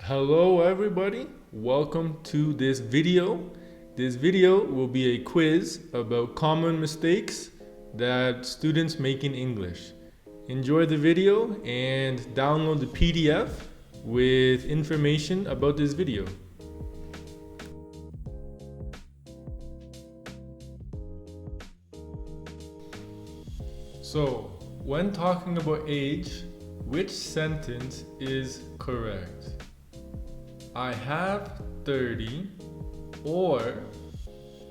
Hello everybody, welcome to this video. This video will be a quiz about common mistakes that students make in English. Enjoy the video and download the PDF with information about this video. So, when talking about age, which sentence is correct? I have 30 or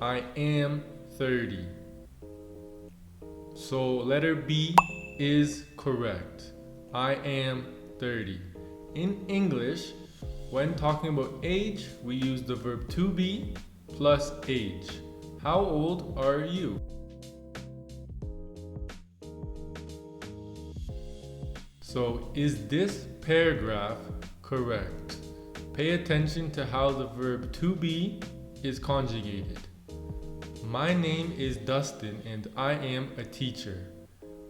I am 30. So letter B is correct. I am 30. In English, when talking about age, we use the verb to be plus age. How old are you? So is this paragraph correct? Pay attention to how the verb to be is conjugated. My name is Dustin and I am a teacher.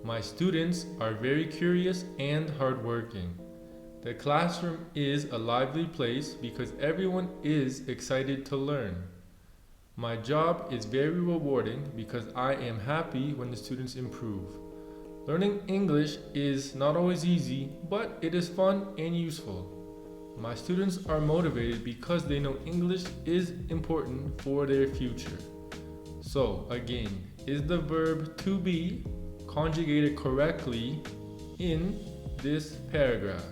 My students are very curious and hardworking. The classroom is a lively place because everyone is excited to learn. My job is very rewarding because I am happy when the students improve. Learning English is not always easy, but it is fun and useful. My students are motivated because they know English is important for their future. So, again, is the verb to be conjugated correctly in this paragraph?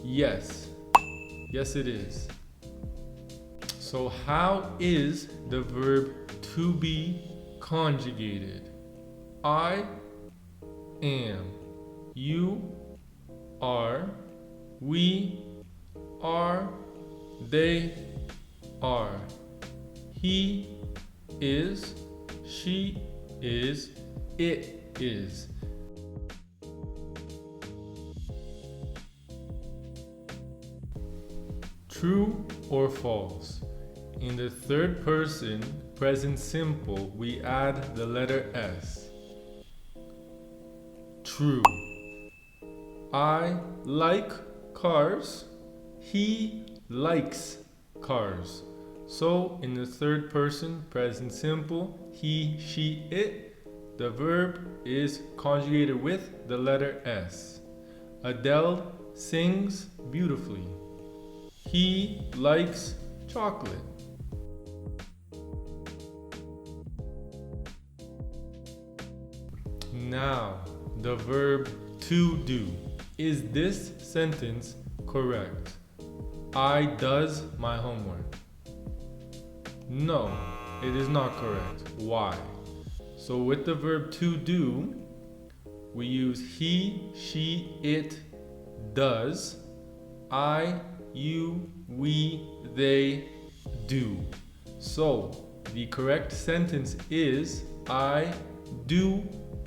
Yes. Yes, it is. So, how is the verb to be conjugated? I am. You are. We are. They are. He is. She is. It is. True or false? In the third person present simple, we add the letter S. True. I like cars. He likes cars. So in the third person present simple, he, she, it, the verb is conjugated with the letter S. Adele sings beautifully. He likes chocolate. Now, the verb to do. Is this sentence correct? I does my homework. No, it is not correct. Why? So with the verb to do, we use he, she, it does. I, you, we, they do. So the correct sentence is I do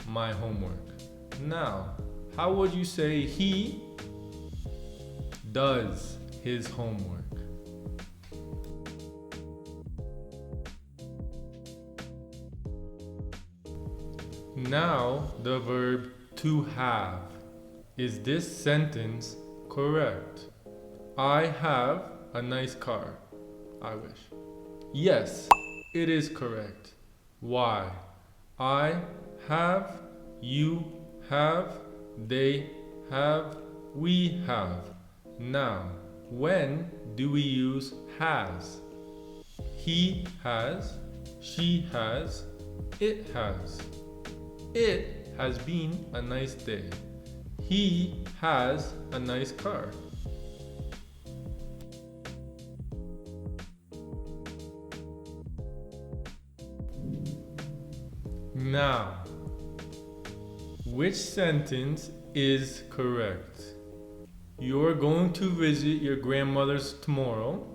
my homework. Now, how would you say he does his homework? Now, the verb to have. Is this sentence correct? I have a nice car. I wish. Yes, it is correct. Why? I have, you have, they have, we have. Now, when do we use has? He has, she has, it has. It has been a nice day. He has a nice car. Now, which sentence is correct? You're going to visit your grandmother's tomorrow.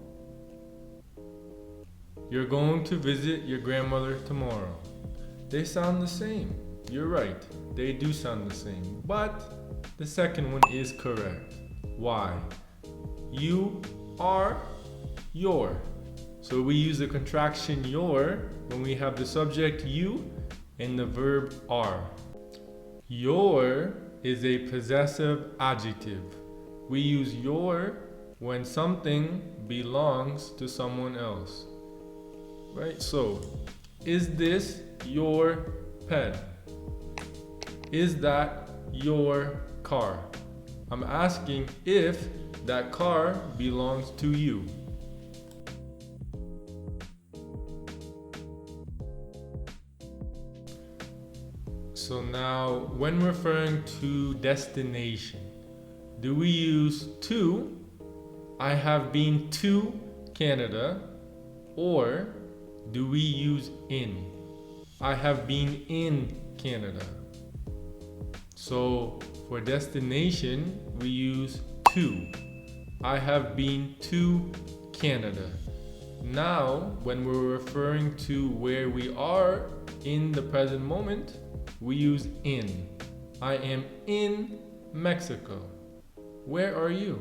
You're going to visit your grandmother tomorrow. They sound the same. You're right. They do sound the same. But the second one is correct. Why? You are your. So we use the contraction your when we have the subject you and the verb are. Your is a possessive adjective. we use your when something belongs to someone else. Right? So, is this your pen? Is that your car? I'm asking if that car belongs to you. So now, when referring to destination, do we use to, I have been to Canada, or do we use in, I have been in Canada? So for destination, we use to, I have been to Canada. Now, when we're referring to where we are in the present moment, we use in. I am in Mexico. Where are you?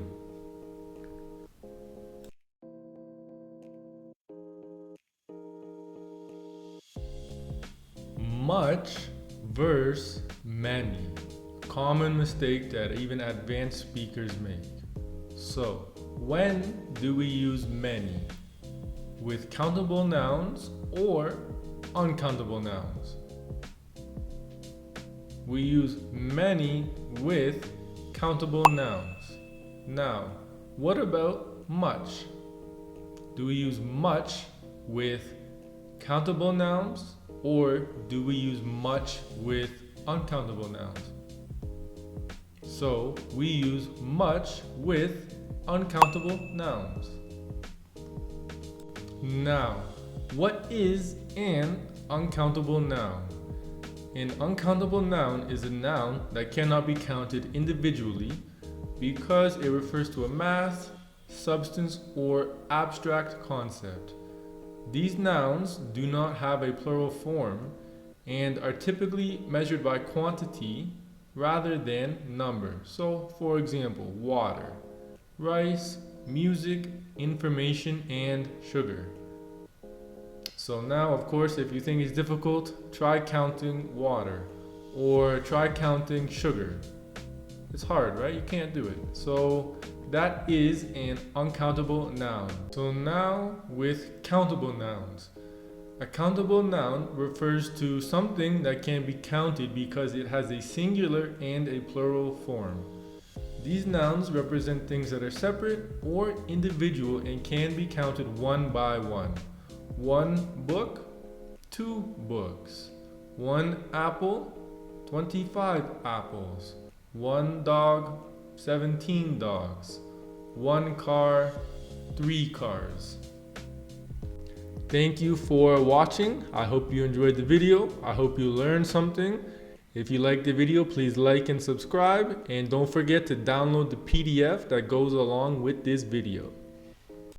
Much versus many. Common mistake that even advanced speakers make. So, when do we use many? With countable nouns or uncountable nouns? We use many with countable nouns. Now, what about much? Do we use much with countable nouns, or do we use much with uncountable nouns? So we use much with uncountable nouns. Now, what is an uncountable noun? An uncountable noun is a noun that cannot be counted individually because it refers to a mass, substance, or abstract concept. These nouns do not have a plural form and are typically measured by quantity rather than number. So, for example, water, rice, music, information, and sugar. So now, of course, if you think it's difficult, try counting water or try counting sugar. It's hard, right? You can't do it. So that is an uncountable noun. So now with countable nouns. A countable noun refers to something that can be counted because it has a singular and a plural form. These nouns represent things that are separate or individual and can be counted one by one. 1 book, 2 books. 1 apple, 25 apples. 1 dog, 17 dogs. 1 car, 3 cars. Thank you for watching. I hope you enjoyed the video. I hope you learned something. If you liked the video, please like and subscribe. And don't forget to download the PDF that goes along with this video.